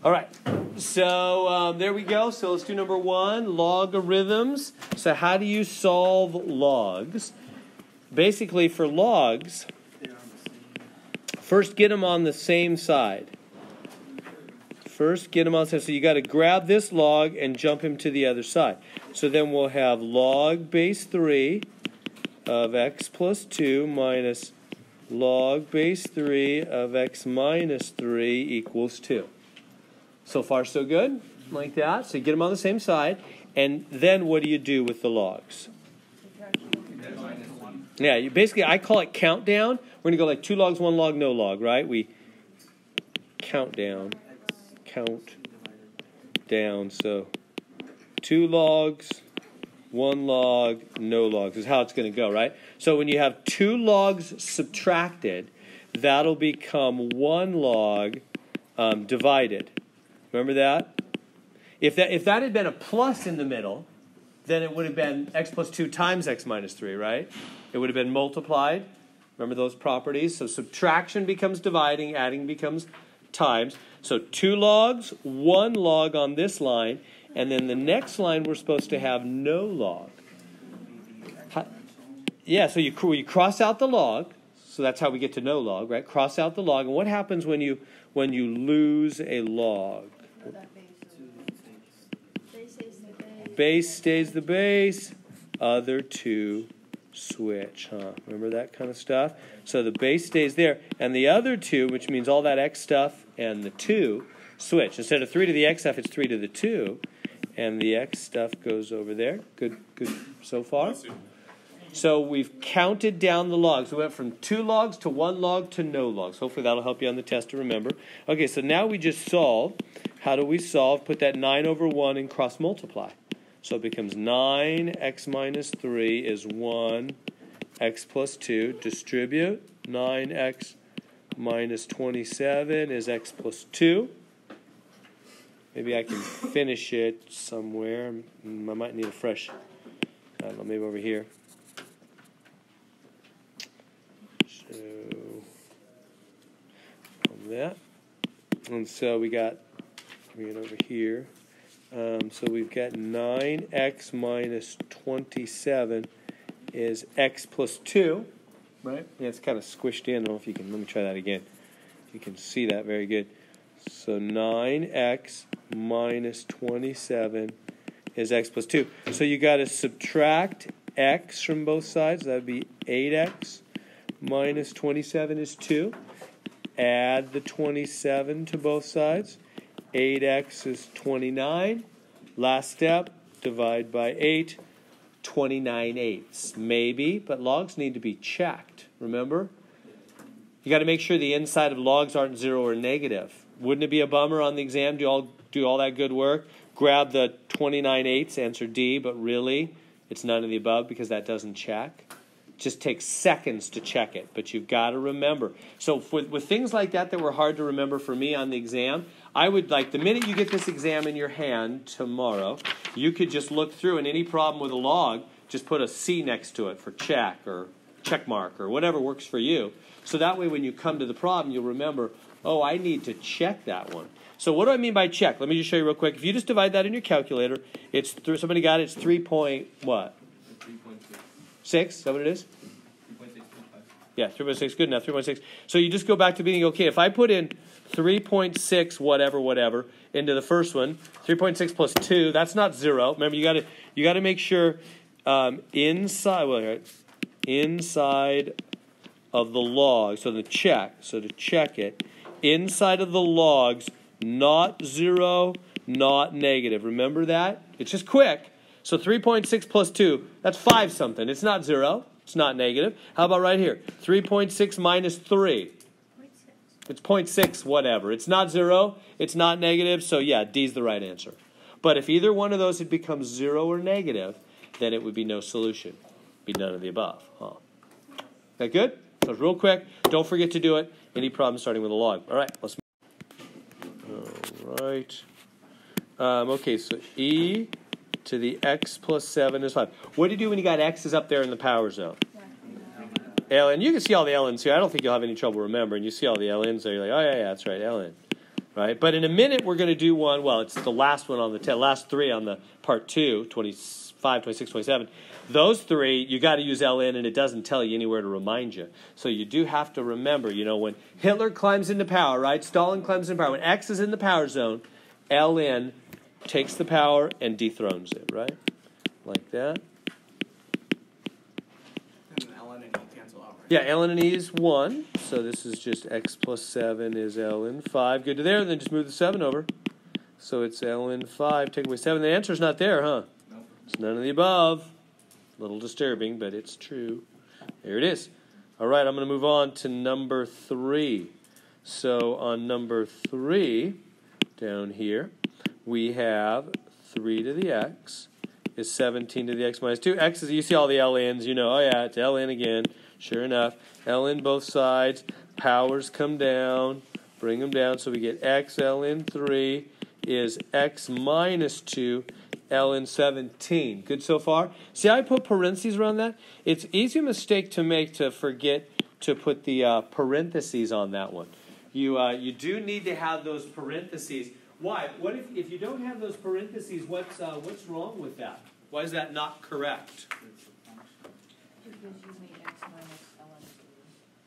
All right, so there we go. So let's do number 1, logarithms. So how do you solve logs? Basically, for logs, first get them on the same side. First, get them on the same side. So you got to grab this log and jump him to the other side. So then we'll have log base 3 of x plus 2 minus log base 3 of x minus 3 equals 2. So far, so good, like that. So you get them on the same side, and then what do you do with the logs? Yeah, you basically, I call it countdown. We're going to go like 2 logs, 1 log, no log, right? We count down. So 2 logs, 1 log, no logs is how it's going to go, right? So when you have 2 logs subtracted, that'll become 1 log divided. Remember that? If that had been a plus in the middle, then it would have been x plus 2 times x minus 3, right? It would have been multiplied. Remember those properties? So subtraction becomes dividing, adding becomes times. So 2 logs, 1 log on this line, and then the next line we're supposed to have no log. Yeah, so you cross out the log, so that's how we get to no log, right? Cross out the log, and what happens when you lose a log? Base stays the base, other 2 switch, huh? Remember that kind of stuff? So the base stays there, and the other 2, which means all that x stuff and the 2, switch. Instead of 3 to the x stuff, it's 3 to the 2, and the x stuff goes over there. Good so far? So we've counted down the logs. We went from 2 logs to 1 log to no logs. Hopefully that'll help you on the test to remember. Okay, so now we just solve. How do we solve? Put that 9 over 1 and cross multiply. So it becomes 9x minus 3 is 1, x plus 2. Distribute. 9x minus 27 is x plus 2. Maybe I can finish it somewhere. I might need a fresh, I don't know, maybe over here. So, on that. And so we got, bring it over here. So we've got 9x minus 27 is x plus 2, right? Yeah, it's kind of squished in. I don't know if you can, let me try that again. You can see that very good. So 9x minus 27 is x plus 2. So you got to subtract x from both sides. That would be 8x minus 27 is 2. Add the 27 to both sides. 8x is 29. Last step, divide by 8. 29/8. Maybe, but logs need to be checked. Remember? You got to make sure the inside of logs aren't 0 or negative. Wouldn't it be a bummer on the exam? Do all that good work? Grab the 29/8, answer D, but really, it's none of the above because that doesn't check. It just takes seconds to check it, but you've got to remember. So with things like that were hard to remember for me on the exam, I would, like, the minute you get this exam in your hand tomorrow, you could just look through, and any problem with a log, just put a C next to it for check or check mark or whatever works for you. So that way when you come to the problem, you'll remember, oh, I need to check that one. So what do I mean by check? Let me just show you real quick. If you just divide that in your calculator, it's somebody got it, it's 3 point what? 3.6. Is that what it is? 3.6. Yeah, 3.6, good enough, 3.6. So you just go back to being, okay, if I put in 3.6 whatever into the first one, 3.6 plus 2, that's not 0. Remember, you got to make sure inside of the log, so to check it, inside of the logs, not 0, not negative. Remember that? It's just quick. So 3.6 plus 2, that's 5 something. It's not 0. It's not negative. How about right here? 3.6 minus 3. It's 0.6 whatever. It's not 0. It's not negative. So yeah, D's the right answer. But if either one of those had become 0 or negative, then it would be no solution. Be none of the above. Huh? That good? So real quick. Don't forget to do it. Any problem starting with a log. All right. Let's move. All right. Okay, so e to the x plus 7 is 5. What do you do when you got x's up there in the power zone? ln. You can see all the ln's here. I don't think you'll have any trouble remembering. You see all the ln's there. You're like, oh, yeah, that's right, ln. right? But in a minute, we're going to do one. Well, it's the last one on the last three on the part 2, 25, 26, 27. Those three, you got to use ln, and it doesn't tell you anywhere to remind you. So you do have to remember, when Hitler climbs into power, right? Stalin climbs into power. When X is in the power zone, ln takes the power and dethrones it, right? Like that. And ln and e cancel out, right? Yeah, ln and e is 1. So this is just x plus 7 is ln 5. Good to there. Then just move the 7 over. So it's ln 5. Take away 7. The answer's not there, huh? Nope. It's none of the above. A little disturbing, but it's true. There it is. All right, I'm going to move on to number 3. So on number 3, down here, we have 3 to the x is 17 to the x minus 2. X is, you see all the ln's, oh yeah, it's ln again. Sure enough, ln both sides. Powers come down. Bring them down, so we get x ln 3 is x minus 2 ln 17. Good so far? See how I put parentheses around that? It's easy mistake to make to forget to put the parentheses on that one. You do need to have those parentheses. Why? What if you don't have those parentheses? What's wrong with that? Why is that not correct?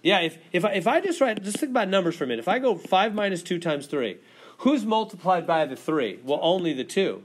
Yeah, if I just think about numbers for a minute. If I go 5 minus 2 times 3, who's multiplied by the 3? Well, only the 2.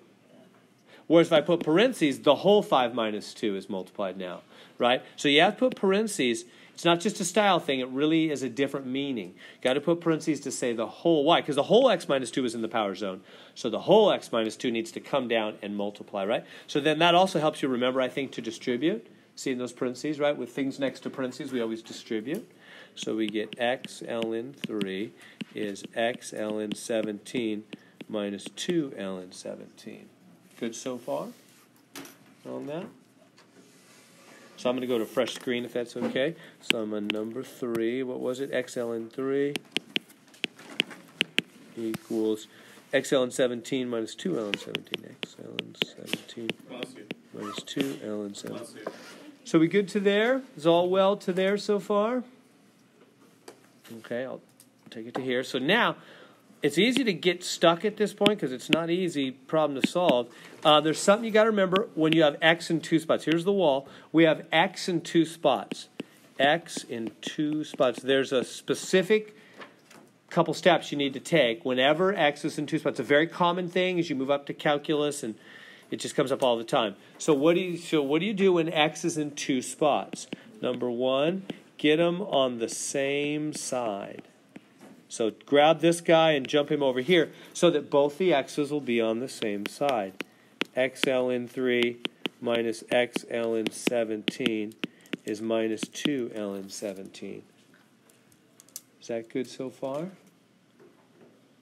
Whereas if I put parentheses, the whole 5 minus 2 is multiplied now, right? So you have to put parentheses. It's not just a style thing. It really is a different meaning. Got to put parentheses to say the whole. Why? Because the whole x minus 2 is in the power zone. So the whole x minus 2 needs to come down and multiply, right? So then that also helps you remember, I think, to distribute. See in those parentheses, right? With things next to parentheses, we always distribute. So we get x ln 3 is x ln 17 minus 2 ln 17. Good so far on that? So I'm going to go to fresh screen if that's okay. So I'm on number 3. What was it? X ln 3 equals x ln 17 minus 2 ln 17. X ln 17 minus 2 ln 17. So we good to there? Is all well to there so far? Okay, I'll take it to here. So now, it's easy to get stuck at this point because it's not an easy problem to solve. There's something you got to remember when you have x in 2 spots. Here's the wall. We have x in 2 spots. X in 2 spots. There's a specific couple steps you need to take whenever x is in 2 spots. It's a very common thing as you move up to calculus, and it just comes up all the time. So what do you do when x is in 2 spots? Number 1, get them on the same side. So grab this guy and jump him over here so that both the x's will be on the same side. X ln 3 minus x ln 17 is minus 2 ln 17. Is that good so far?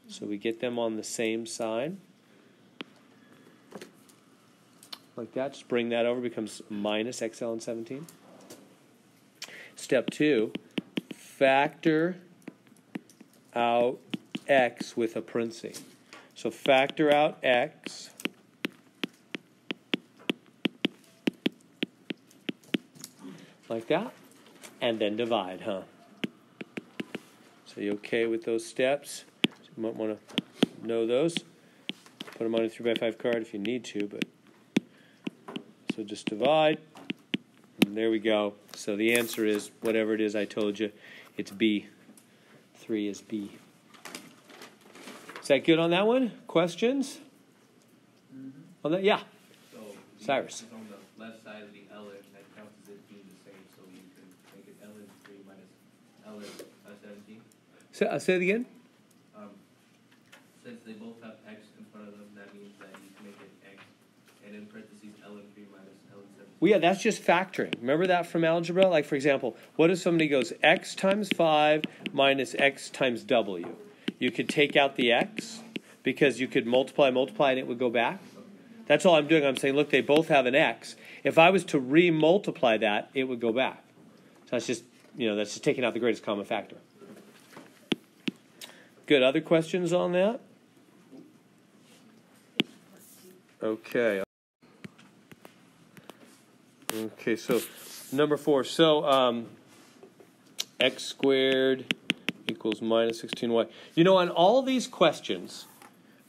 So we get them on the same side. Like that. Just bring that over. Becomes minus x ln 17. Step 2, factor out x with a parenthesis. So factor out x like that, and then divide, huh? So you okay with those steps? So you might want to know those. Put them on a 3x5 card if you need to, but so just divide, and there we go. So the answer is whatever it is I told you. It's B. 3 is B. Is that good on that one? Questions? On that? Yeah. So Cyrus. on the left side of the ln, that counts as it being the same, so you can make it ln 3 minus ln 17. Say it again. Since they both have x in front of them, that means that you can make it x, and in parentheses ln 3 minus ln 17. Well, yeah, that's just factoring. Remember that from algebra? Like, for example, what if somebody goes x times 5 minus x times w? You could take out the x because you could multiply, and it would go back. That's all I'm doing. I'm saying, look, they both have an x. If I was to re-multiply that, it would go back. So that's just taking out the greatest common factor. Good. Other questions on that? Okay. Okay, so number 4. So x squared equals minus 16y. You know, on all these questions,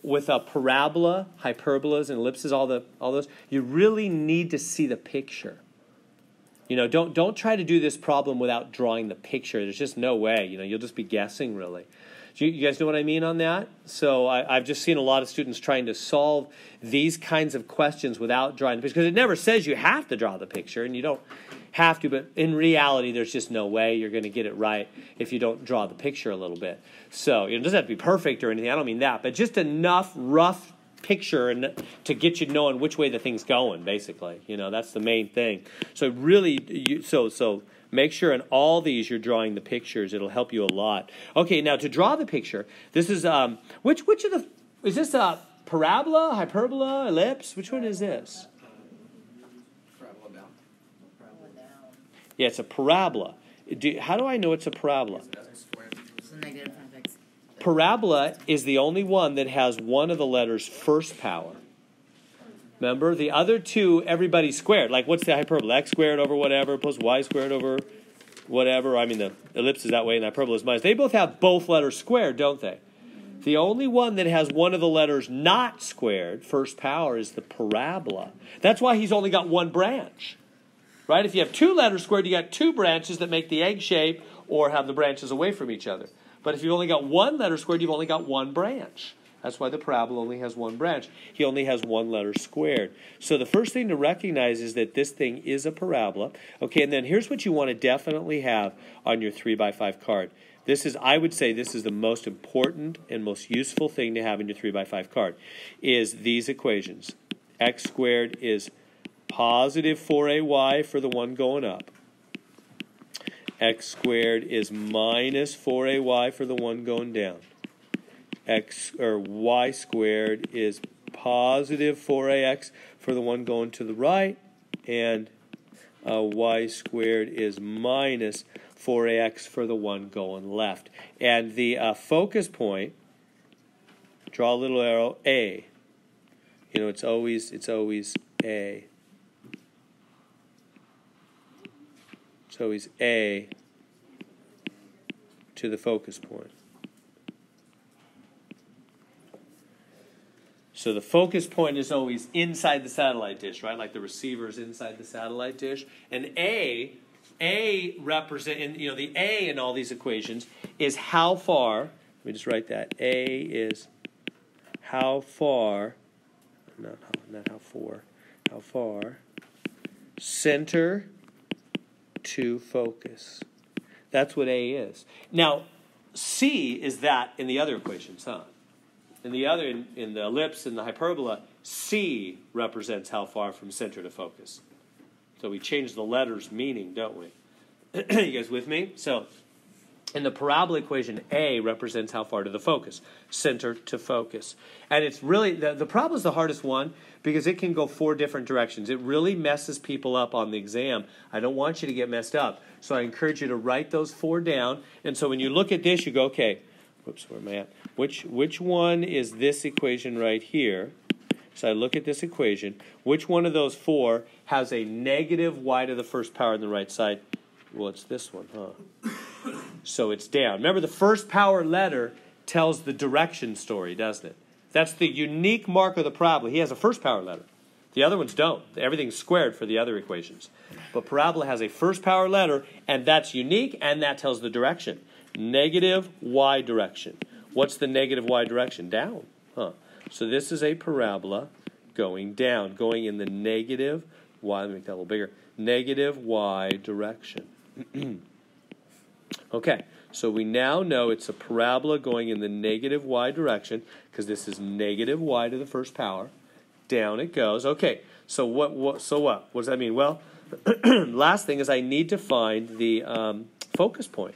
with a parabola, hyperbolas, and ellipses, all those, you really need to see the picture. You know, don't try to do this problem without drawing the picture. There's just no way. You know, you'll just be guessing, really. Do you guys know what I mean on that? So I've just seen a lot of students trying to solve these kinds of questions without drawing the picture, because it never says you have to draw the picture, and you don't have to, but in reality, there's just no way you're going to get it right if you don't draw the picture a little bit. So it doesn't have to be perfect or anything. I don't mean that, but just enough rough picture and to get you knowing which way the thing's going, basically. You know, that's the main thing. So really, so make sure in all these you're drawing the pictures. It'll help you a lot. Okay, now to draw the picture, this is which of the is this a parabola, hyperbola, ellipse? Which one is this? Parabola down. Yeah, it's a parabola. How do I know it's a parabola? It's a negative convex. Parabola is the only one that has one of the letters first power. Remember, the other two, everybody's squared. Like, what's the hyperbola? X squared over whatever plus y squared over whatever. I mean, the ellipse is that way and the hyperbola is minus. They both have both letters squared, don't they? The only one that has one of the letters not squared, first power, is the parabola. That's why he's only got one branch. Right? If you have two letters squared, you got two branches that make the egg shape or have the branches away from each other. But if you've only got one letter squared, you've only got one branch. That's why the parabola only has one branch. He only has one letter squared. So the first thing to recognize is that this thing is a parabola. Okay, and then here's what you want to definitely have on your 3x5 card. This is, I would say, this is the most important and most useful thing to have in your 3x5 card, is these equations. X squared is positive 4ay for the one going up. X squared is minus 4ay for the one going down. Y squared is positive 4ax for the one going to the right, and y squared is minus 4ax for the one going left. And the focus point, draw a little arrow, A. You know, it's always A. It's always A to the focus point. So the focus point is always inside the satellite dish, right? Like the receiver is inside the satellite dish. And A represent, you know, the A in all these equations is how far. Let me just write that. A is how far, not how far, center to focus. That's what A is. Now, C is that in the other equations, huh? In the other, in the ellipse and the hyperbola, C represents how far from center to focus. So we change the letters' meaning, don't we? You guys with me? So in the parabola equation, A represents how far to the focus, center to focus. And it's really, the parabola is the hardest one because it can go 4 different directions. It really messes people up on the exam. I don't want you to get messed up. So I encourage you to write those 4 down. And so when you look at this, you go, okay, whoops, where am I at? Which one is this equation right here? So I look at this equation. Which one of those 4 has a negative y to the first power on the right side? Well, it's this one, huh? So it's down. Remember, the first power letter tells the direction story, doesn't it? That's the unique mark of the parabola. He has a first power letter. The other ones don't. Everything's squared for the other equations. But parabola has a first power letter, and that's unique, and that tells the direction. Negative y direction. What's the negative y direction? Down. Huh. So this is a parabola going down, going in the negative y. Let me make that a little bigger. Negative y direction. Okay, so we now know it's a parabola going in the negative y direction because this is negative y to the first power. Down it goes. Okay, so what? What does that mean? Well, last thing is I need to find the focus point.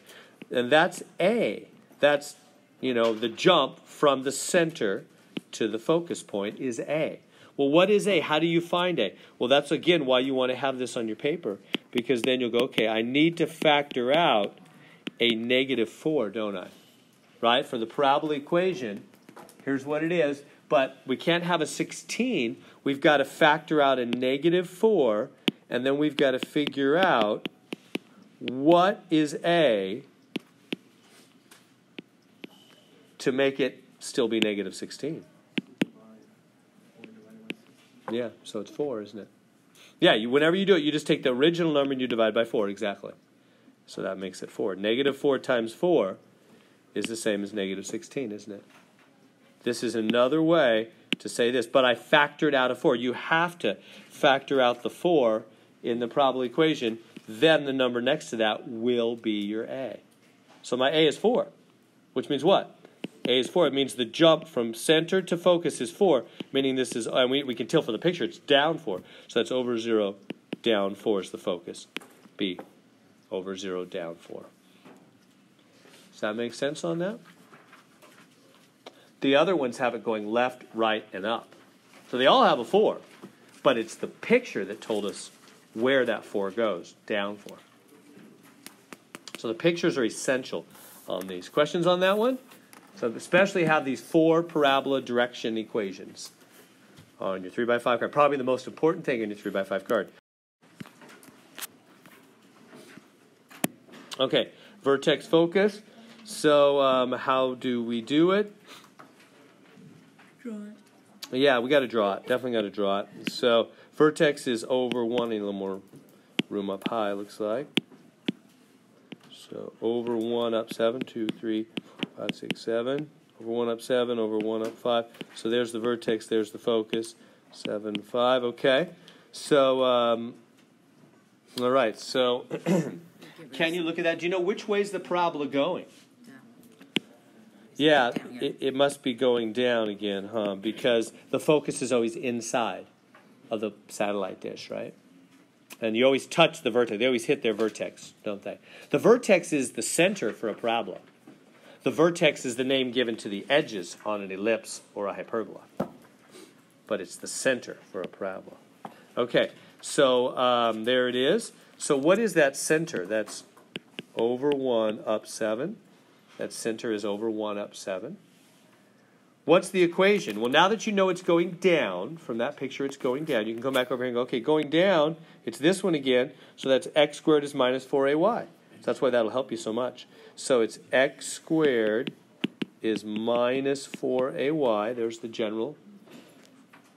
And that's A. That's, you know, the jump from the center to the focus point is A. Well, what is A? How do you find A? Well, that's, again, why you want to have this on your paper, because then you'll go, okay, I need to factor out a negative 4, don't I? Right? For the parabola equation, here's what it is, but we can't have a 16. We've got to factor out a negative 4, and then we've got to figure out what is A to make it still be negative 16. Yeah, so it's 4, isn't it? Yeah, whenever you do it, you just take the original number and you divide by 4, exactly. So that makes it 4. Negative 4 times 4 is the same as negative 16, isn't it? This is another way to say this, but I factored out a 4. You have to factor out the 4 in the probable equation, then the number next to that will be your A. So my A is 4, which means what? A is 4. It means the jump from center to focus is 4, meaning this is, and we can tell from the picture, it's down 4. So that's over 0, down 4 is the focus. B, over 0, down 4. Does that make sense on that? The other ones have it going left, right, and up. So they all have a 4, but it's the picture that told us where that 4 goes, down 4. So the pictures are essential on these. Questions on that one? So especially have these 4 parabola direction equations on your 3x5 card. Probably the most important thing in your 3x5 card. Okay, vertex focus. So how do we do it? Draw it. Yeah, we got to draw it. Definitely got to draw it. So vertex is over 1, need a little more room up high, looks like. So over 1 up 7, 2, 3, 5, 6, 7. Over 1 up 7, over 1 up 5. So there's the vertex, there's the focus. 7, 5, okay. So, all right, so can you look at that? Do you know which way is the parabola going? Yeah, it must be going down again, huh? Because the focus is always inside of the satellite dish, right? And you always touch the vertex. They always hit their vertex, don't they? The vertex is the center for a parabola. The vertex is the name given to the edges on an ellipse or a hyperbola. But it's the center for a parabola. Okay, so there it is. So what is that center? That's over 1 up 7. That center is over 1 up 7. What's the equation? Well, now that you know it's going down, from that picture it's going down, you can come back over here and go, okay, going down, it's this one again, so that's x squared is minus 4ay. So that's why that'll help you so much. So it's x squared is minus 4ay. There's the general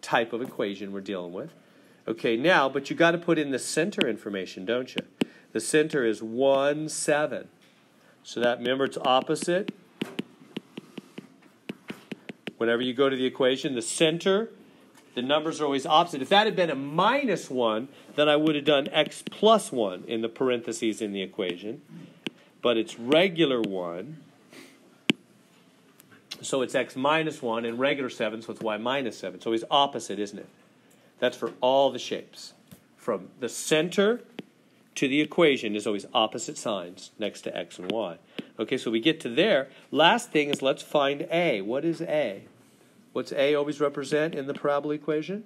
type of equation we're dealing with. Okay, now, but you got to put in the center information, don't you? The center is 1, 7. So that, remember, it's opposite. Whenever you go to the equation, the center, the numbers are always opposite. If that had been a minus 1, then I would have done x plus 1 in the parentheses in the equation. But it's regular 1. So it's x minus 1, and regular 7, so it's y minus 7. So it's opposite, isn't it? That's for all the shapes. From the center to the equation is always opposite signs next to x and y. Okay, so we get to there. Last thing is let's find A. What is A? What's A always represent in the parabola equation?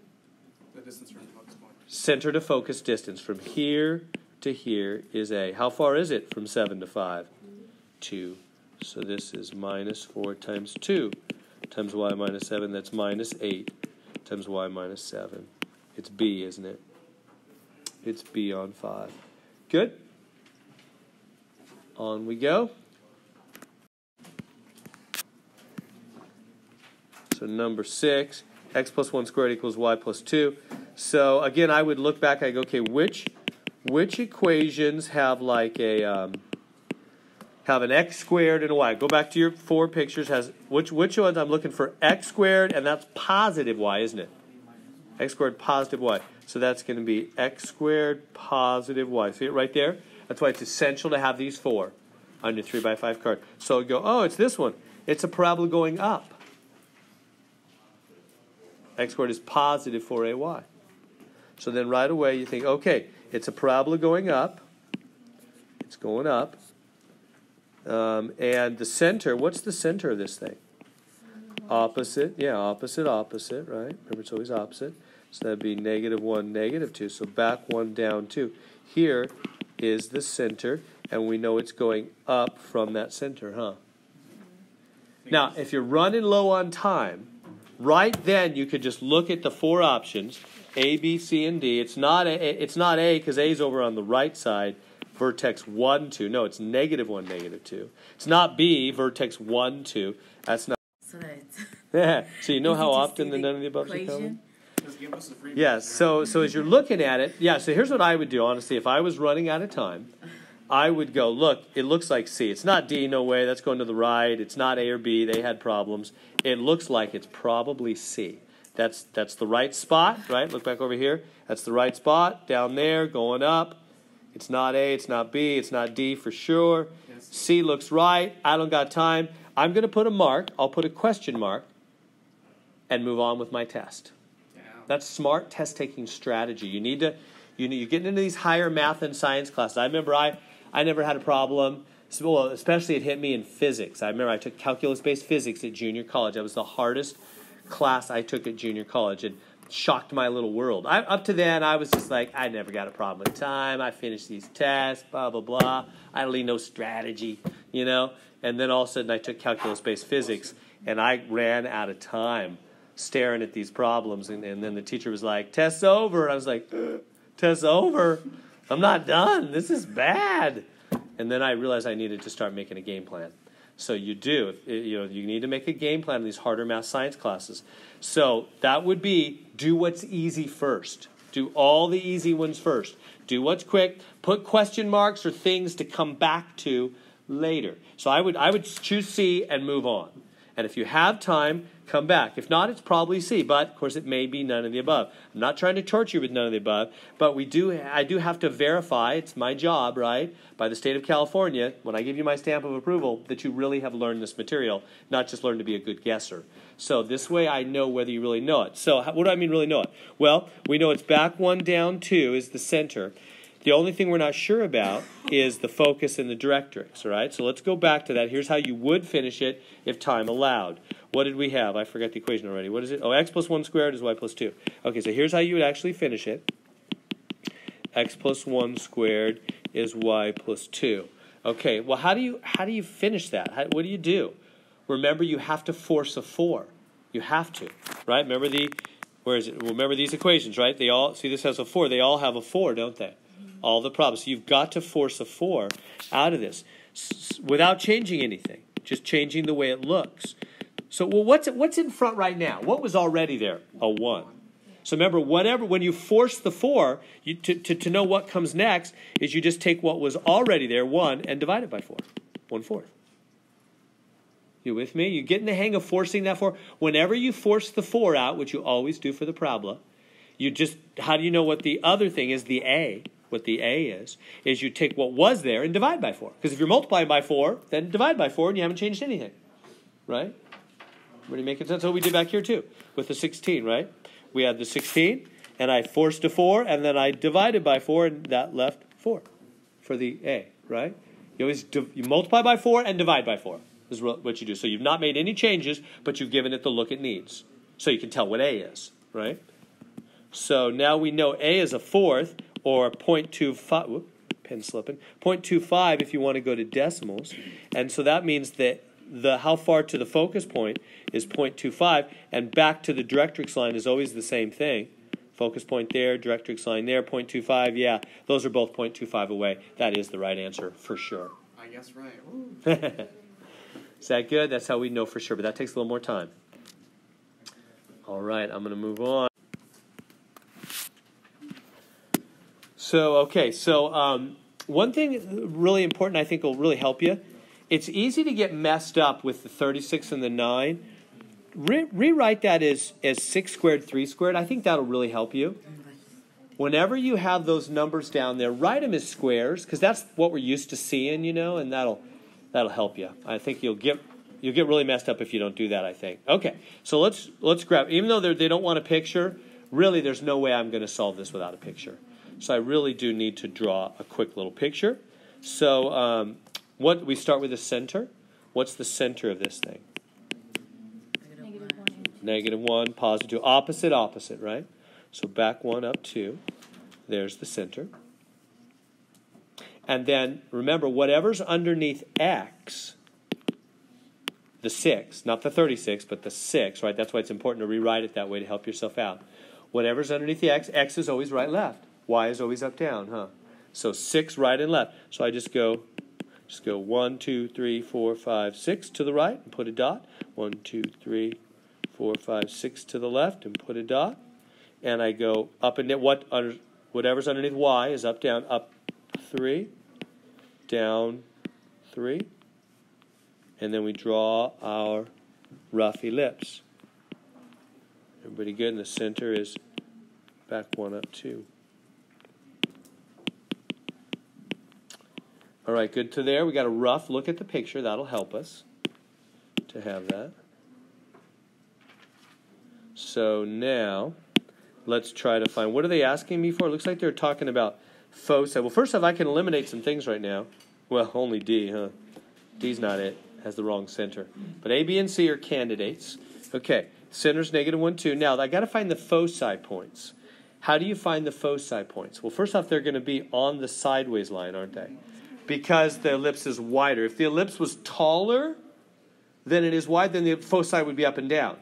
The distance from the focus point. Center to focus distance. From here to here is A. How far is it from 7 to 5? 2. So this is minus 4 times 2 times y minus 7. That's minus 8 times y minus 7. It's B, isn't it? It's B on 5. Good? On we go. So number 6, x plus 1 squared equals y plus 2. So again, I would look back. I go, okay, which equations have like a have an x squared and a y? Go back to your 4 pictures. Has which ones? I'm looking for x squared, and that's positive y, isn't it? X squared positive y. So that's going to be x squared positive y. See it right there? That's why it's essential to have these 4 on your 3x5 card. So you go, oh, it's this one. It's a parabola going up. X squared is positive 4ay. So then right away you think, okay, it's a parabola going up. It's going up. And the center, what's the center of this thing? Opposite, yeah, opposite, opposite, right? Remember, it's always opposite. So that'd be negative 1, negative 2. So back 1, down 2. Here is the center, and we know it's going up from that center, huh? Now, if you're running low on time, right then you could just look at the 4 options, A, B, C, and D. It's not A because A is over on the right side, vertex 1, 2. No, it's negative 1, negative 2. It's not B, vertex 1, 2. That's not so that it's Yeah. So you know easy how to often see the none of the above are equation. coming? Just give us a free Yes. So as you're looking at it, yeah. So here's what I would do. Honestly, if I was running out of time, I would go, look, it looks like C. It's not D, no way. That's going to the right. It's not A or B. They had problems. It looks like it's probably C. That's the right spot, right? Look back over here. That's the right spot. Down there, going up. It's not A, it's not B, it's not D for sure. Yes. C looks right. I don't got time. I'm going to put a mark. I'll put a question mark and move on with my test. Yeah. That's smart test-taking strategy. You're getting into these higher math and science classes. I remember I never had a problem. Well, especially it hit me in physics. I remember I took calculus-based physics at junior college. That was the hardest class I took at junior college. It shocked my little world. Up to then, I was just like, I never got a problem with time. I finished these tests, blah, blah, blah. I really know strategy, you know. And then all of a sudden, I took calculus-based physics, and I ran out of time staring at these problems. And then the teacher was like, test's over. And I was like, test's over? I'm not done. This is bad. And then I realized I needed to start making a game plan. So you do. You need to make a game plan in these harder math science classes. So that would be do what's easy first. Do all the easy ones first. Do what's quick. Put question marks or things to come back to later. So I would choose C and move on. And if you have time, come back. If not, it's probably C. But, of course, it may be none of the above. I'm not trying to torture you with none of the above. But I do have to verify, it's my job, right, by the state of California, when I give you my stamp of approval, that you really have learned this material, not just learned to be a good guesser. So this way I know whether you really know it. So what do I mean really know it? Well, we know it's back 1, down 2 is the center. The only thing we're not sure about is the focus and the directrix, all right? So let's go back to that. Here's how you would finish it if time allowed. What did we have? I forgot the equation already. What is it? Oh, x plus 1 squared is y plus 2. Okay, so here's how you would actually finish it. X plus 1 squared is y plus 2. Okay, well, how do you finish that? What do you do? Remember, you have to force a 4. You have to, right? Remember these equations, right? They all, see this has a 4. They all have a 4, don't they? All the problems. So you've got to force a 4 out of this without changing anything, just changing the way it looks. So, well, what's in front right now? What was already there? A 1. So remember, when you force the 4, to know what comes next is you just take what was already there, 1, and divide it by 4, 1/4. You with me? You get in the hang of forcing that 4. Whenever you force the 4 out, which you always do for the parabola, how do you know what the other thing is, the A? What the A is you take what was there and divide by 4. Because if you're multiplying by 4, then divide by 4 and you haven't changed anything. Right? Everybody making sense? That's what we did back here too with the 16, right? We had the 16 and I forced a 4 and then I divided by 4 and that left 4 for the A, right? You multiply by 4 and divide by 4 is what you do. So you've not made any changes, but you've given it the look it needs. So you can tell what A is, right? So now we know A is a 4th, or 0.25, whoop, pen slipping, 0.25 if you want to go to decimals. And so that means that how far to the focus point is 0.25, and back to the directrix line is always the same thing. Focus point there, directrix line there, 0.25, yeah, those are both 0.25 away. That is the right answer for sure. I guess right. Woo. Is that good? That's how we know for sure, but that takes a little more time. All right, I'm going to move on. So one thing really important I think will really help you, it's easy to get messed up with the 36 and the 9. Rewrite that as 6 squared, 3 squared. I think that'll really help you. Whenever you have those numbers down there, write them as squares, because that's what we're used to seeing, and that'll help you. I think you'll get really messed up if you don't do that, I think. Okay, so let's grab, even though they don't want a picture, really there's no way I'm going to solve this without a picture. So I really do need to draw a quick little picture. So we start with the center. What's the center of this thing? -1, positive 2. Opposite, right? So back 1, up 2. There's the center. And then, remember, whatever's underneath x, the 6, not the 36, but the 6, right? That's why it's important to rewrite it that way to help yourself out. Whatever's underneath the x is always right, left. Y is always up, down, huh? So 6 right and left. So I just go Just go 1, 2, 3, 4, 5, 6 to the right and put a dot. 1, 2, 3, 4, 5, 6 to the left and put a dot. And I go up and down. Whatever's underneath y is up, down, up 3, down 3. And then we draw our rough ellipse. Everybody good? And the center is back 1, up 2. All right, good to there. We got a rough look at the picture. That'll help us to have that. So now, let's try to find, what are they asking me for? It looks like they're talking about foci. Well, first off, I can eliminate some things right now. Well, only D, huh? D's not it. Has the wrong center. But A, B, and C are candidates. Okay, center's negative 1, 2. Now, I got to find the foci points. How do you find the foci points? Well, first off, they're going to be on the sideways line, aren't they? Because the ellipse is wider. If the ellipse was taller than it is wide, then the foci would be up and down.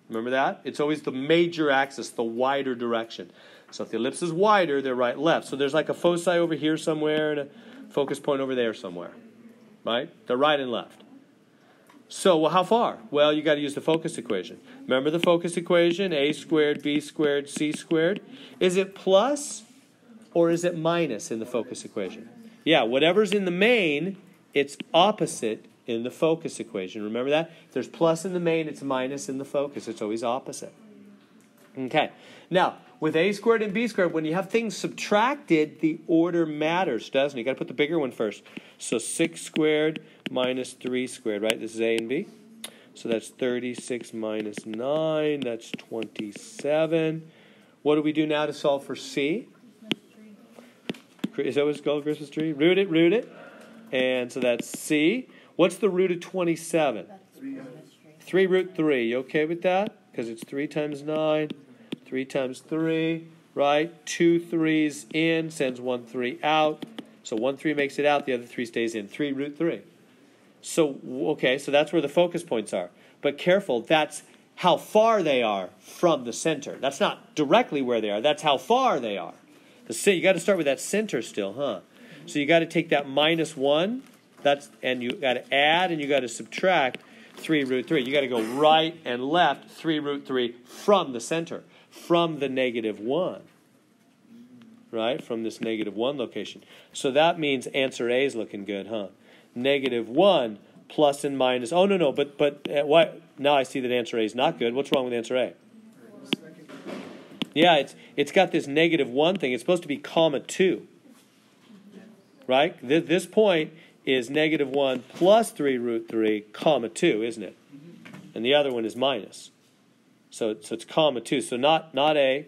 Remember that? It's always the major axis, the wider direction. So if the ellipse is wider, they're right, left. So there's like a foci over here somewhere and a focus point over there somewhere. Right? They're right and left. So, well, how far? Well, you got to use the focus equation. Remember the focus equation? A squared, B squared, C squared. Is it plus or is it minus in the focus equation? Yeah, whatever's in the main, it's opposite in the focus equation. Remember that? If there's plus in the main, it's minus in the focus. It's always opposite. Okay. Now, with A squared and B squared, when you have things subtracted, the order matters, doesn't it? You've got to put the bigger one first. So 6 squared minus 3 squared, right? This is A and B. So that's 36 minus 9. That's 27. What do we do now to solve for C? Is that what it's called, Christmas tree? Root it. And so that's C. What's the root of 27? 3 root 3. You okay with that? Because it's 3 times 9, 3 times 3, right? 2 3s in, sends 1 3 out. So 1 3 makes it out, the other 3 stays in. 3 root 3. So, okay, so that's where the focus points are. But careful, that's how far they are from the center. That's not directly where they are. That's how far they are. You got to start with that center still, huh? So you got to take that minus 1, and you got to add and you got to subtract 3 root 3. You got to go right and left 3 root 3 from the center, from the negative 1. Right? From this negative 1 location. So that means answer A is looking good, huh? Negative 1 plus and minus. Oh, no, but what? Now I see that answer A is not good. What's wrong with answer A? Yeah, it's got this negative 1 thing. It's supposed to be comma 2. Right? This point is negative 1 plus 3 root 3, comma 2, isn't it? And the other one is minus. So it's comma 2. So not A,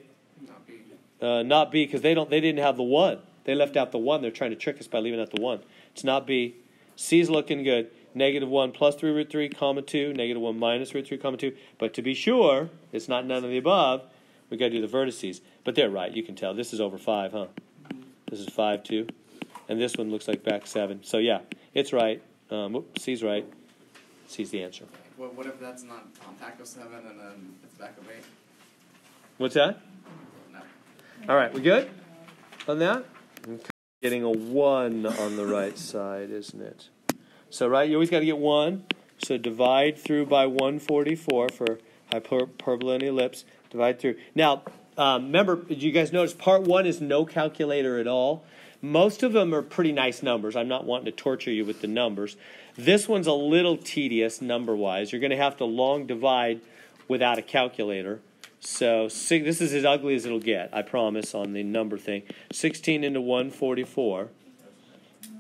not B, because they didn't have the 1. They left out the 1. They're trying to trick us by leaving out the 1. It's not B. C's looking good. Negative 1 plus 3 root 3, comma 2. Negative 1 minus root 3, comma 2. But to be sure, it's not none of the above. We've got to do the vertices. But they're right. You can tell. This is over 5, huh? This is 5, 2. And this one looks like back 7. So, yeah, it's right. C's right. C's the answer. What if that's not on taco 7 and then it's back of 8? What's that? No. All right, we good on that? Okay. Getting a 1 on the right side, isn't it? So, right, you always got to get 1. So divide through by 144 for hyperbola and ellipse. Divide through. Now, remember, did you guys notice part 1 is no calculator at all? Most of them are pretty nice numbers. I'm not wanting to torture you with the numbers. This one's a little tedious number-wise. You're going to have to long divide without a calculator. So this is as ugly as it'll get, I promise, on the number thing. 16 into 144.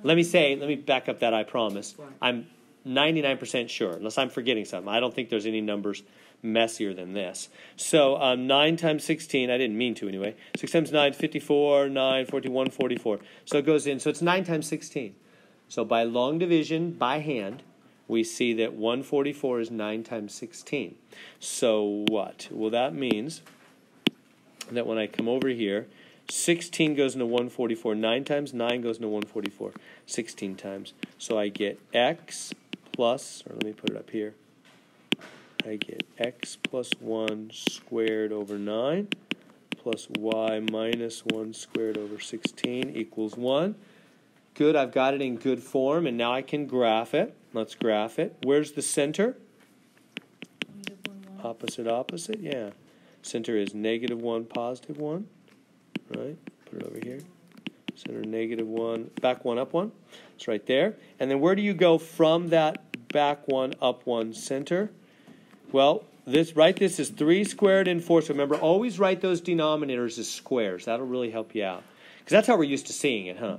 Let me back up that I promise. I'm 99% sure, unless I'm forgetting something. I don't think there's any numbers messier than this. So 9 times 16, I didn't mean to anyway. 6 times 9, 54, 9, 41, 44. So it goes in. So it's 9 times 16. So by long division, by hand, we see that 144 is 9 times 16. So what? Well, that means that when I come over here, 16 goes into 144. 9 times 9 goes into 144. 16 times. So I get x plus, or let me put it up here. I get x plus 1 squared over 9 plus y minus 1 squared over 16 equals 1. Good, I've got it in good form, and now I can graph it. Let's graph it. Where's the center? Opposite, opposite, yeah. Center is -1, +1, right? Put it over here. Center -1, back 1, up 1. It's right there. And then where do you go from that back 1, up 1 center? Well, write this as 3 squared and 4. So remember, always write those denominators as squares. That'll really help you out. Because that's how we're used to seeing it, huh?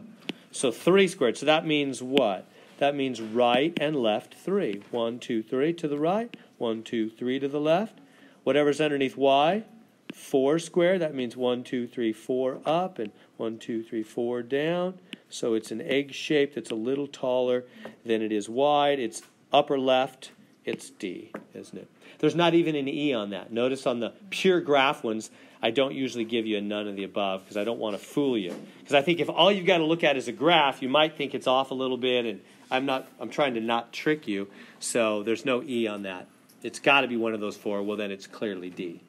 So 3 squared. So that means what? That means right and left 3. 1, 2, 3 to the right. 1, 2, 3 to the left. Whatever's underneath y, 4 squared. That means 1, 2, 3, 4 up, and 1, 2, 3, 4 down. So it's an egg shape that's a little taller than it is wide. It's upper left. It's D, isn't it? There's not even an E on that. Notice on the pure graph ones, I don't usually give you a none of the above because I don't want to fool you. Because I think if all you've got to look at is a graph, you might think it's off a little bit, and I'm trying to not trick you, so there's no E on that. It's got to be one of those 4. Well, then it's clearly D.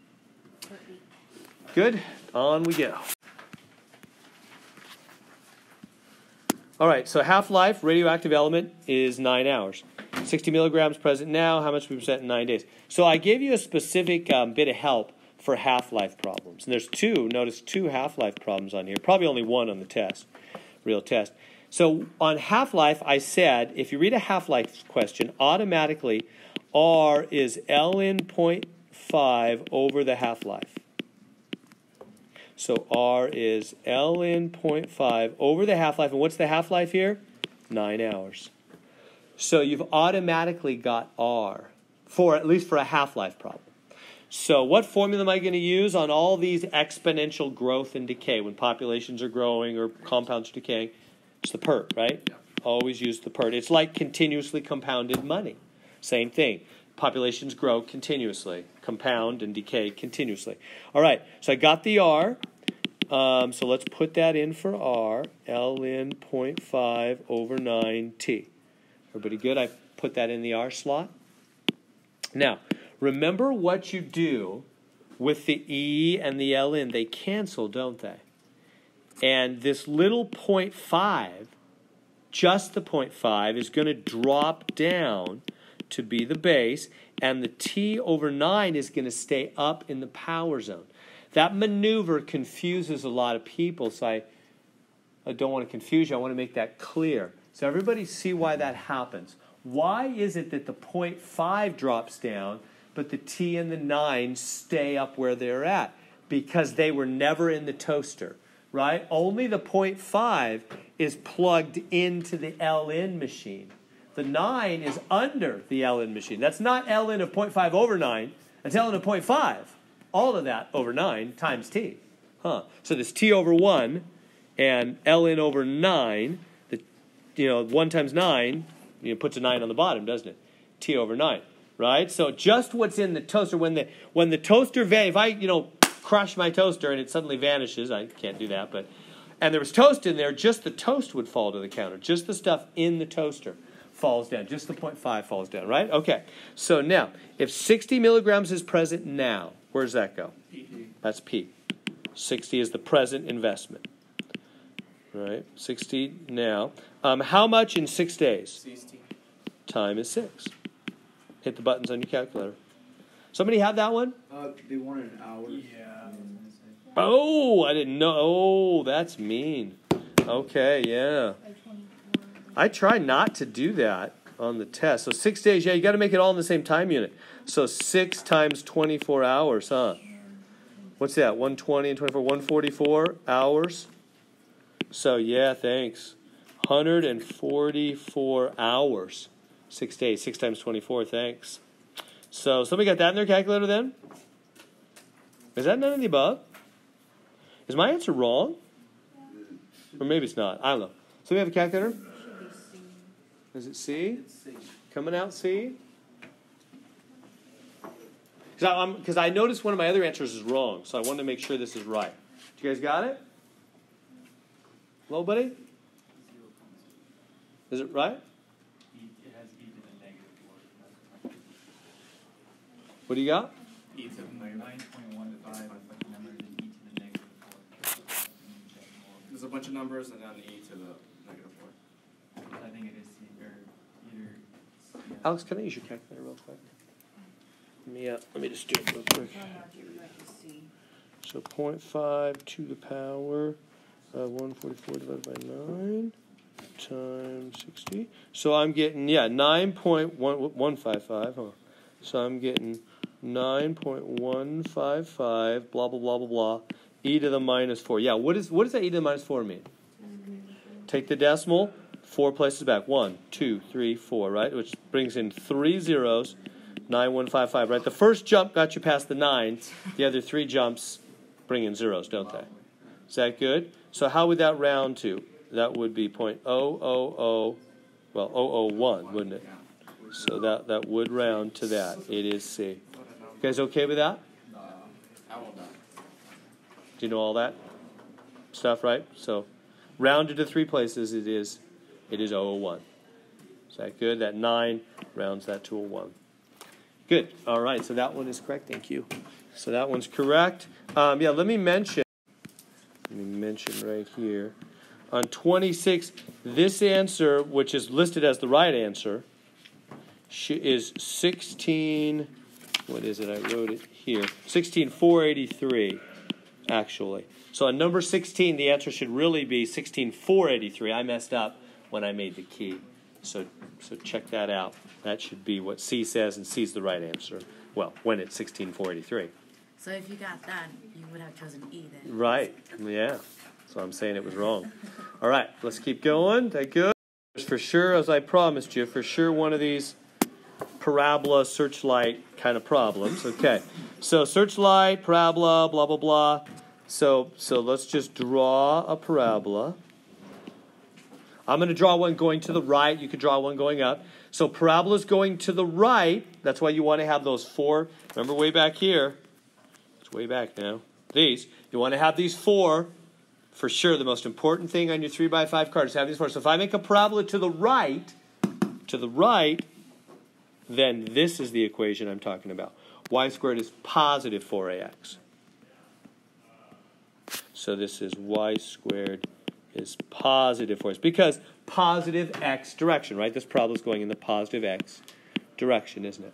Good. On we go. All right, so half-life, radioactive element, is 9 hours. 60 milligrams present now. How much percent in 9 days? So I gave you a specific bit of help for half-life problems. And there's 2, notice 2 half-life problems on here. Probably only 1 on the test, real test. So on half-life, I said, if you read a half-life question, automatically R is ln 0.5 over the half-life. So R is ln 0.5 over the half-life. And what's the half-life here? 9 hours. So you've automatically got R, at least for a half-life problem. So what formula am I going to use on all these exponential growth and decay when populations are growing or compounds are decaying? It's the PERT, right? Yeah. Always use the PERT. It's like continuously compounded money. Same thing. Populations grow continuously, compound and decay continuously. All right, so I got the R. So let's put that in for R, ln 0.5 over 9t. Everybody good? I put that in the R slot. Now, remember what you do with the E and the ln. They cancel, don't they? And this little 0.5, just the 0.5, is going to drop down to be the base, and the T over 9 is going to stay up in the power zone. That maneuver confuses a lot of people, so I don't want to confuse you. I want to make that clear. So everybody see why that happens. Why is it that the 0.5 drops down, but the T and the 9 stay up where they're at? Because they were never in the toaster, right? Only the 0.5 is plugged into the ln machine. The 9 is under the ln machine. That's not ln of 0.5 over 9. That's ln of 0.5. All of that over 9 times t. So this t over 1 and ln over 9, 1 times 9, puts a 9 on the bottom, doesn't it? T over 9, right? So just what's in the toaster. When the toaster, if I, crush my toaster and it suddenly vanishes, I can't do that, and there was toast in there, just the toast would fall to the counter. Just the stuff in the toaster falls down. Just the 0.5 falls down, right? Okay. So now, if 60 milligrams is present now, where does that go? P. That's P. 60 is the present investment. Right? 60 now. How much in 6 days? 60. Time is 6. Hit the buttons on your calculator. Somebody have that one? They wanted an hour. Yeah. Oh, I didn't know. Oh, that's mean. Okay, yeah. I try not to do that on the test. So 6 days, yeah, you got to make it all in the same time unit. So 6 times 24 hours, huh? What's that? 120 and 24, 144 hours. So, yeah, thanks. 144 hours. 6 days, 6 times 24, thanks. So, somebody got that in their calculator then? Is that none of the above? Is my answer wrong? Or maybe it's not. I don't know. So we have a calculator? Is it C? It's C. Coming out C? Because I noticed one of my other answers is wrong, so I wanted to make sure this is right. You guys got it? Hello, buddy? Is it right? It has e to the -4. What do you got? E to the negative. 9.15, but the number is e to the -4. There's a bunch of numbers and then E to the -4. think it is C, or either C. Alex, can I use your calculator real quick? Let me just do it real quick. So 0.5 to the power 144 divided by 9 times 60. So I'm getting, 9.155, huh? So I'm getting 9.155, blah, blah, blah, blah, blah, e to the minus 4. Yeah, what does that e to the minus 4 mean? Take the decimal, 4 places back. 1, 2, 3, 4, right? Which brings in 3 zeros, 9155, right? The first jump got you past the 9. The other 3 jumps bring in zeros, don't they? Is that good? So how would that round to? That would be 0.000, well, 001, wouldn't it? So that would round to that. It is C. You guys okay with that? I will not. Do you know all that stuff, right? So rounded to 3 places, it is 001. Is that good? That 9 rounds that to a 1. Good. All right, so that one is correct. Thank you. So that one's correct. Let me mention right here. On 26, this answer, which is listed as the right answer, is 16, what is it? I wrote it here. 16483, actually. So on number 16, the answer should really be 16483. I messed up when I made the key. So check that out. That should be what C says, and C is the right answer. Well, when it's 16483. So if you got that, you would have chosen E then. Right. Yeah. So I'm saying it was wrong. All right. Let's keep going. That good? For sure, as I promised you, for sure one of these parabola, searchlight kind of problems. Okay. So searchlight, parabola, blah, blah, blah. So let's just draw a parabola. I'm going to draw one going to the right. You could draw one going up. So parabola's going to the right. That's why you want to have those 4. Remember way back here. It's way back now. These. You want to have these 4. For sure, the most important thing on your 3x5 card is have these 4. So if I make a parabola to the right, then this is the equation I'm talking about. Y squared is positive 4ax. So this is y squared is positive 4x. Because positive x direction, right? This parabola is going in the positive x direction, isn't it?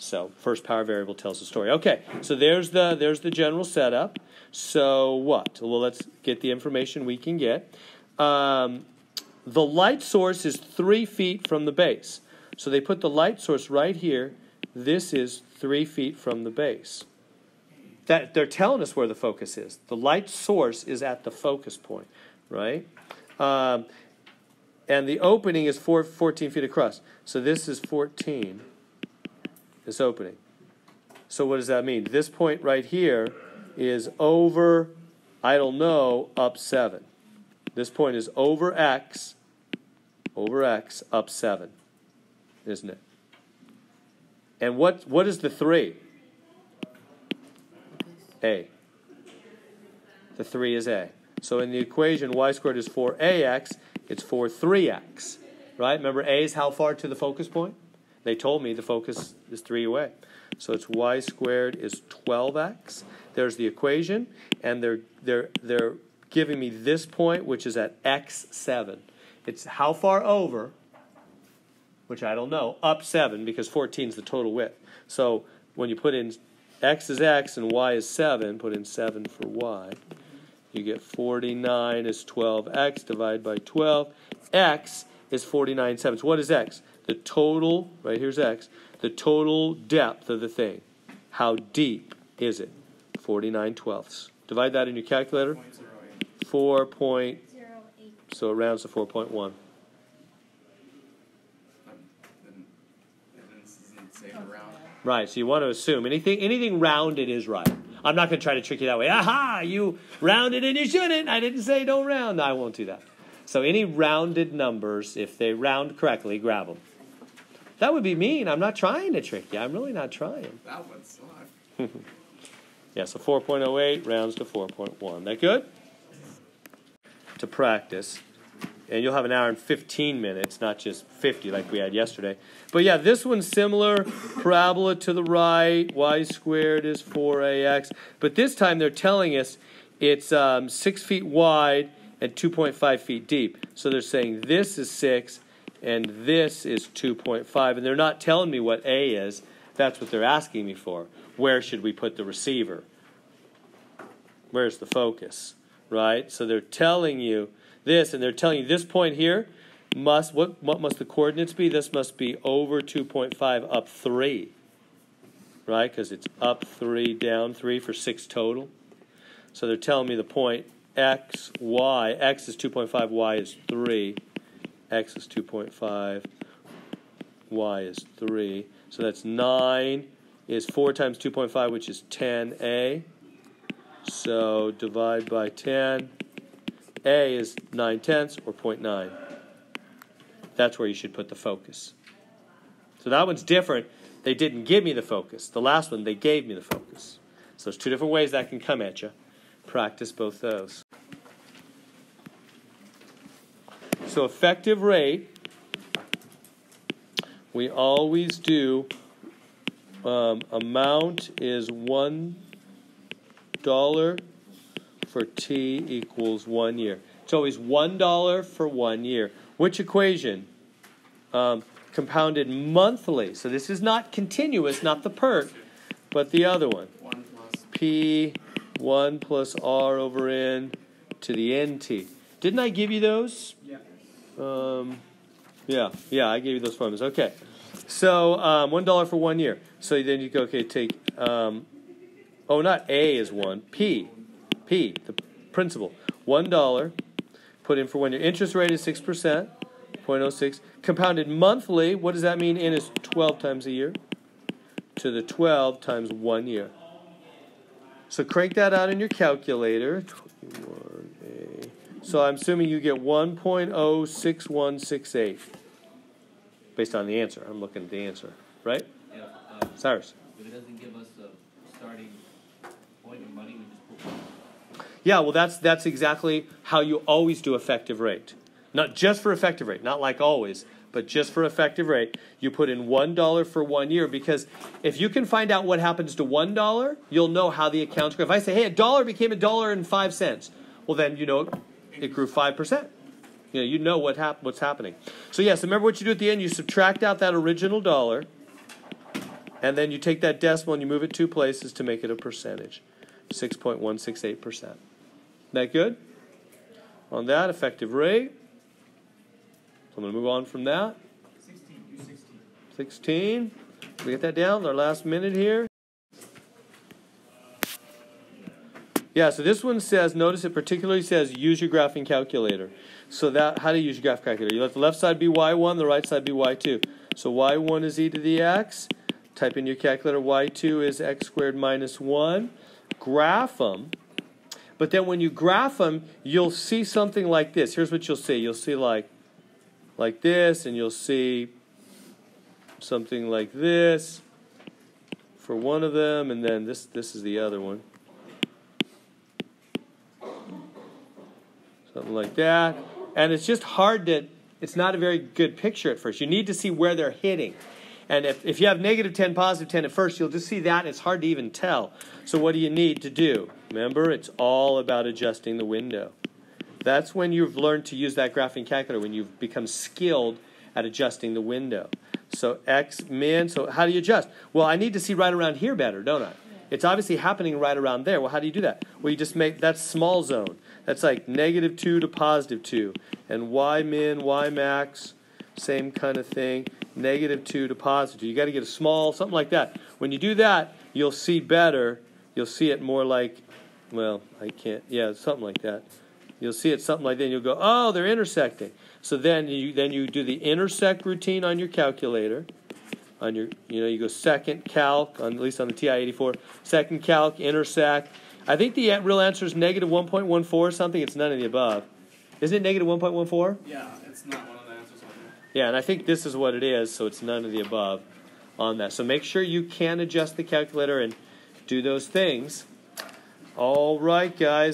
So first power variable tells the story. Okay, so there's the general setup. So what? Well, let's get the information we can get. The light source is 3 feet from the base. So they put the light source right here. This is 3 feet from the base. That they're telling us where the focus is. The light source is at the focus point, right? And the opening is 14 feet across. So this is 14. This opening. So what does that mean? This point right here is over, I don't know, up 7. This point is over x, up 7, isn't it? And what is the 3? A. The 3 is A. So in the equation, y squared is 4ax, it's 3x, right? Remember, A is how far to the focus point? They told me the focus is 3 away. So it's y squared is 12x. There's the equation, and they're giving me this point, which is at x7. It's how far over, which I don't know, up 7, because 14 is the total width. So when you put in x is x and y is 7, put in 7 for y, you get 49 is 12x divided by 12. X is 49/7. What is x? The total, right here's x, the total depth of the thing. How deep is it? 49/12. Divide that in your calculator. 4.08. So it rounds to 4.1. Right, so you want to assume anything rounded is right. I'm not going to try to trick you that way. Aha, you rounded and you shouldn't. I didn't say don't round. No, I won't do that. So any rounded numbers, if they round correctly, grab them. That would be mean. I'm not trying to trick you. I'm really not trying. That would suck. Yeah, so 4.08 rounds to 4.1. That good? To practice. And you'll have an hour and 15 minutes, not just 50 like we had yesterday. But yeah, this one's similar. Parabola to the right. Y squared is 4ax. But this time they're telling us it's 6 feet wide and 2.5 feet deep. So they're saying this is 6 and this is 2.5. And they're not telling me what A is. That's what they're asking me for. Where should we put the receiver? Where's the focus? Right? So they're telling you this, and they're telling you this point here must, what must the coordinates be? This must be over 2.5 up 3. Right? Because it's up 3, down 3 for 6 total. So they're telling me the point x, y. X is 2.5, y is 3. X is 2.5, y is 3. So that's 9 is 4 times 2.5, which is 10a. So divide by 10. A is 9/10 or 0.9. That's where you should put the focus. So that one's different. They didn't give me the focus. The last one, they gave me the focus. So there's 2 different ways that can come at you. Practice both those. So effective rate, we always do amount is $1 for t equals 1 year. It's always $1 for 1 year. Which equation? Compounded monthly. So this is not continuous, not the PERT, but the other one. 1 plus P 1 plus R over N to the NT. Didn't I give you those? Yeah. Yeah, I gave you those formulas. Okay. So $1 for 1 year. So then you go, okay, take, not A is 1. P, the principal. $1, put in for 1 year. Interest rate is 6%, 0.06. Compounded monthly, what does that mean? N is 12 times a year. To the 12 times 1 year. So crank that out in your calculator. 21A. So I'm assuming you get 1.06168 based on the answer. I'm looking at the answer, right? Yeah, Cyrus. if it doesn't give us a starting point of money, we just put 1. Yeah, well, that's exactly how you always do effective rate. Not just for effective rate, not like always, but just for effective rate. You put in $1 for 1 year, because if you can find out what happens to $1, you'll know how the accounts grow. If I say, hey, $1 became $1.05, well, then you know it grew 5%. You know what's happening. So yes, remember what you do at the end. You subtract out that original dollar, and then you take that decimal and you move it 2 places to make it a percentage. 6.168%. That good? On that, effective rate. So I'm going to move on from that. 16. Do 16. 16. We get that down? Our last minute here. Yeah, so this one says, notice it particularly says, use your graphing calculator. So that, how do you use your graph calculator? You let the left side be y1, the right side be y2. So y1 is e to the x. Type in your calculator, y2 is x squared minus 1. Graph them. But then when you graph them, you'll see something like this. Here's what you'll see. You'll see like this, and you'll see something like this for one of them, and then this is the other one. Something like that. And it's just hard it's not a very good picture at first. You need to see where they're hitting. And if you have negative 10, positive 10 at first, you'll just see that, and it's hard to even tell. So what do you need to do? Remember, it's all about adjusting the window. That's when you've learned to use that graphing calculator, when you've become skilled at adjusting the window. So x min, so how do you adjust? Well, I need to see right around here better, don't I? It's obviously happening right around there. Well, how do you do that? Well, you just make, that's small zone. That's like -2 to +2. And y min, y max, same kind of thing. -2 to +2. You got to get a small, something like that. When you do that, you'll see better. You'll see it more like, well, I can't, yeah, something like that. You'll see it something like that, and you'll go, oh, they're intersecting. So then you do the intersect routine on your calculator. On your, you go second calc, at least on the TI-84. Second calc, intersect. I think the real answer is -1.14 or something. It's none of the above. Isn't it -1.14? Yeah, it's not one of the answers on there. Yeah, and I think this is what it is, so it's none of the above on that. So make sure you can adjust the calculator and do those things. All right, guys.